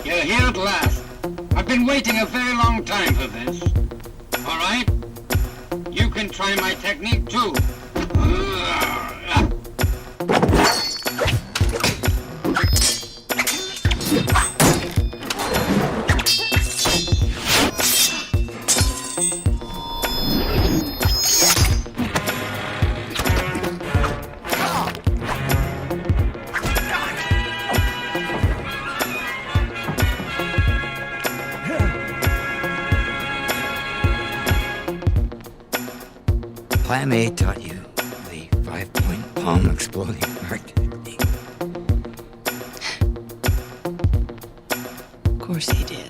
You're here at last. I've been waiting a very long time for this. All right? You can try my technique too. Plan A taught you the 5-point palm exploding arc technique. Of course he did.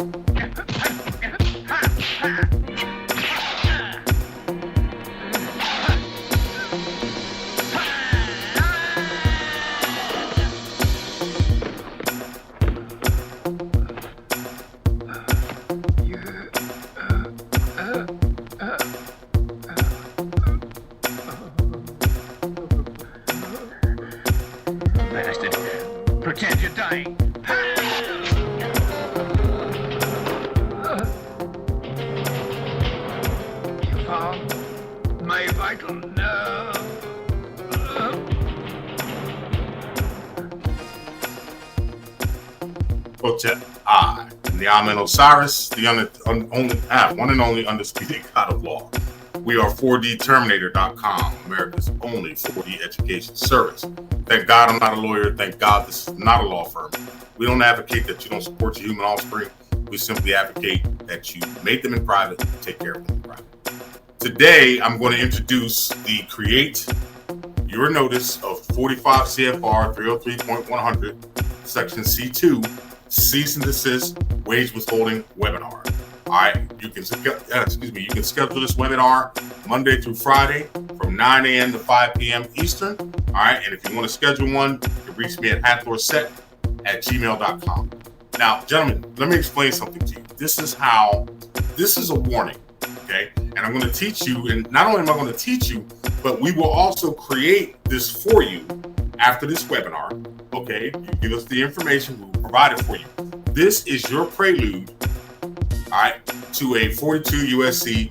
Pretend you're dying. You found my vital nerve. I am the Amen Osiris, the one and only undisputed God of law. We are 4dterminator.com, America's only 4D education service. Thank God I'm not a lawyer. Thank God this is not a law firm. We don't advocate that you don't support your human offspring. We simply advocate that you make them in private, take care of them in private. Today, I'm going to introduce the Create Your Notice of 45 CFR 303.100, Section C2, Cease and Desist Wage Withholding Webinar. All right, you can schedule this webinar Monday through Friday from 9 a.m. to 5 p.m. Eastern. All right, and if you want to schedule one, you can reach me at hathorsehk@gmail.com. Now, gentlemen, let me explain something to you. This is a warning, okay? And I'm going to teach you, and not only am I going to teach you, but we will also create this for you after this webinar, okay? You give us the information, we'll provide it for you. This is your prelude, all right, to a 42 USC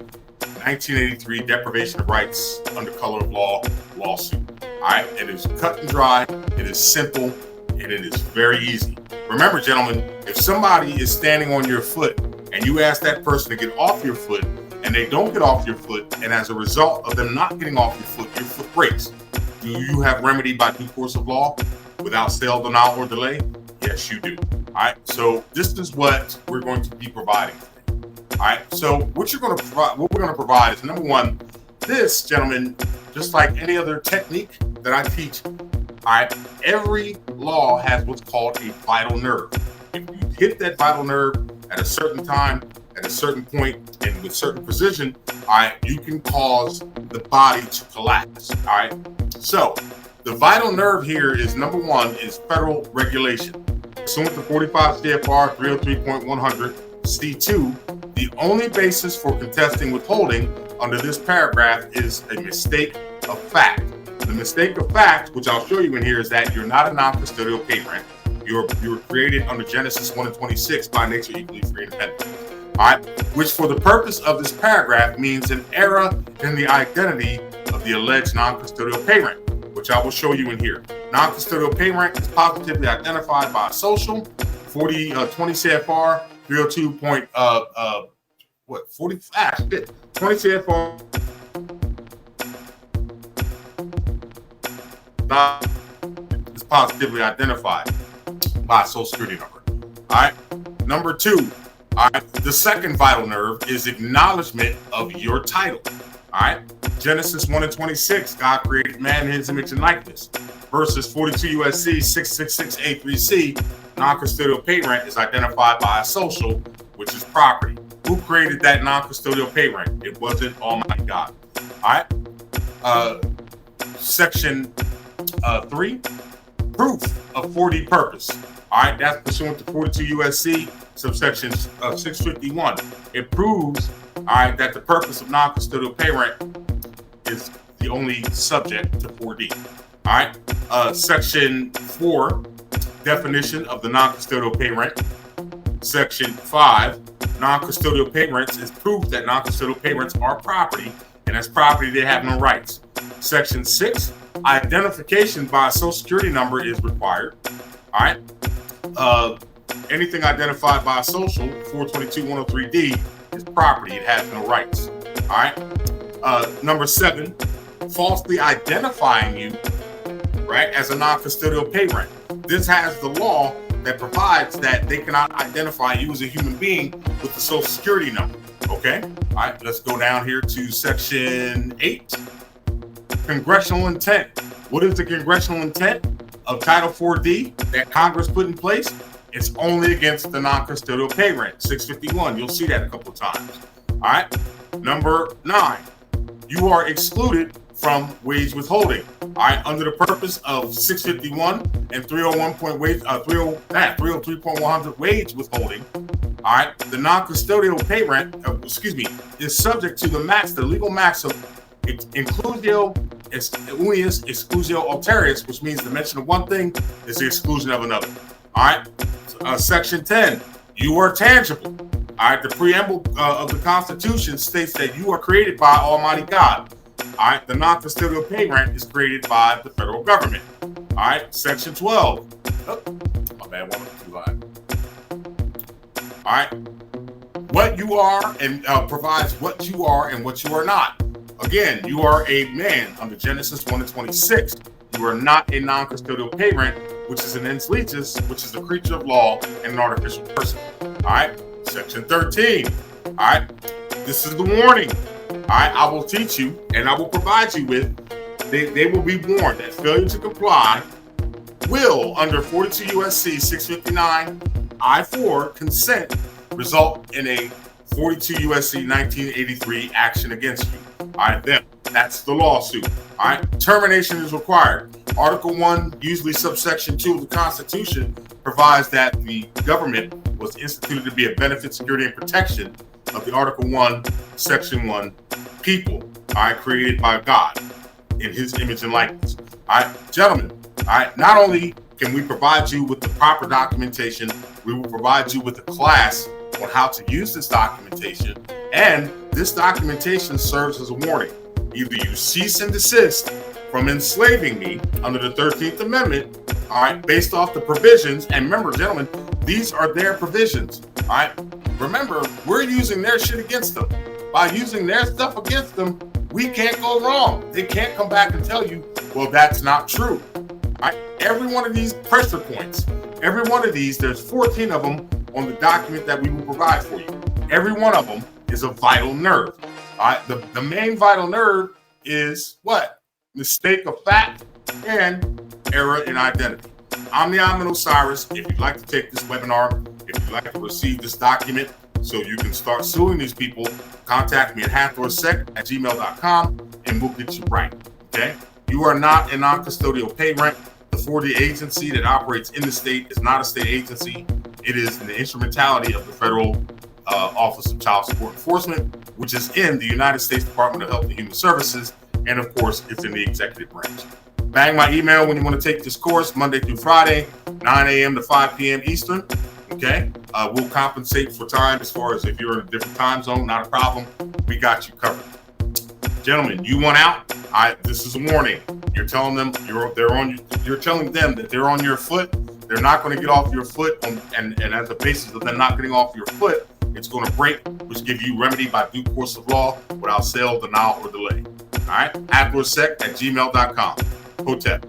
1983 deprivation of rights under color of law lawsuit. All right, it is cut and dry, it is simple, and it is very easy. Remember, gentlemen, if somebody is standing on your foot and you ask that person to get off your foot and they don't get off your foot, and as a result of them not getting off your foot breaks, do you have remedy by due course of law without sale, denial, or delay? Yes, you do. All right, so this is what we're going to be providing. All right, so what we're going to provide is, number one, this, gentlemen, just like any other technique that I teach, all right, every law has what's called a vital nerve. If you hit that vital nerve at a certain time, at a certain point, and with certain precision, all right, you can cause the body to collapse. All right, so the vital nerve here is, number one, is federal regulation. Pursuant to 45 CFR 303.100 C2, the only basis for contesting withholding under this paragraph is a mistake of fact. The mistake of fact, which I'll show you in here, is that you're not a non-custodial parent. You were created under Genesis 1 and 26 by nature equally free and independent. All right, which for the purpose of this paragraph means an error in the identity of the alleged non-custodial parent, which I will show you in here. Non-custodial parent is positively identified by a social 20 CFR 302. 20 CFR is positively identified by a social security number. All right. Number two, all right, the second vital nerve is acknowledgement of your title. All right. Genesis 1 and 26, God created man in his image and likeness. Versus 42 USC 666A3C, non-custodial parent is identified by a social, which is property. Who created that non-custodial parent? It wasn't Almighty God. All right. Section 3, proof of 4D purpose. All right, that's pursuant to 42 USC subsection 651. It proves, all right, that the purpose of non-custodial parent is the only subject to 4D. All right, Section 4, definition of the non-custodial parent. Section 5, non-custodial pay rents is proof that non-custodial pay rents are property, and as property, they have no rights. Section 6, identification by a social security number is required. All right. Anything identified by a social, 422-103D, is property. It has no rights. All right. Number 7, falsely identifying you, right, as a non-custodial pay rent. This has the law that provides that they cannot identify you as a human being with the social security number. Okay. All right. Let's go down here to Section 8. Congressional intent. What is the congressional intent of Title 4D that Congress put in place? It's only against the non-custodial pay rent, 651. You'll see that a couple of times. All right. Number 9, you are excluded from wage withholding. All right. Under the purpose of 651 and 303.100 wage withholding. All right. The non-custodial pay rent, is subject to the legal maximum inclusio unius exclusio alterius, which means the mention of one thing is the exclusion of another. All right. Section 10, you are tangible. All right. The preamble of the Constitution states that you are created by Almighty God. All right. The non-custodial pay rent is created by the federal government. All right. Section 12. Oh, my bad. One too high. All right. What you are and provides what you are and what you are not. Again, you are a man under Genesis 1:26. You are not a non-custodial pay rent, which is an ens leges, which is a creature of law and an artificial person. All right. Section 13. All right. This is the warning. All right. I will teach you and I will provide you with, they will be warned that failure to comply will, under 42 USC 659 I-4 consent, result in a 42 USC 1983 action against you. All right, then that's the lawsuit. All right, termination is required. Article 1, usually subsection 2 of the Constitution, provides that the government was instituted to be a benefit, security, and protection of the Article 1, Section 1 people, all right, created by God in his image and likeness. All right, gentlemen, all right, not only can we provide you with the proper documentation, we will provide you with a class on how to use this documentation, and this documentation serves as a warning. Either you cease and desist from enslaving me under the 13th Amendment, all right, based off the provisions, and remember, gentlemen, these are their provisions, all right? Remember, we're using their shit against them. By using their stuff against them, we can't go wrong. They can't come back and tell you, well, that's not true. All right? Every one of these pressure points, every one of these, there's 14 of them on the document that we will provide for you. Every one of them is a vital nerve. All right? The main vital nerve is what? Mistake of fact and error in identity. I'm the Amin Osiris. If you'd like to take this webinar, if you'd like to receive this document so you can start suing these people, contact me at hathorsehk@gmail.com and we'll get you right. Okay? You are not a non-custodial pay rent. The 4D agency that operates in the state is not a state agency. It is the instrumentality of the Federal Office of Child Support Enforcement, which is in the United States Department of Health and Human Services. And of course, it's in the executive branch. Bang my email when you want to take this course, Monday through Friday, 9 a.m. to 5 p.m. Eastern. Okay. We'll compensate for time as far as if you're in a different time zone, not a problem. We got you covered. Gentlemen, you want out? This is a warning. You're telling them you're telling them that they're on your foot. They're not going to get off your foot, and as a basis of them not getting off your foot, it's going to break, which give you remedy by due course of law without sale, denial, or delay. All right, hathorsehk@gmail.com. Hotep.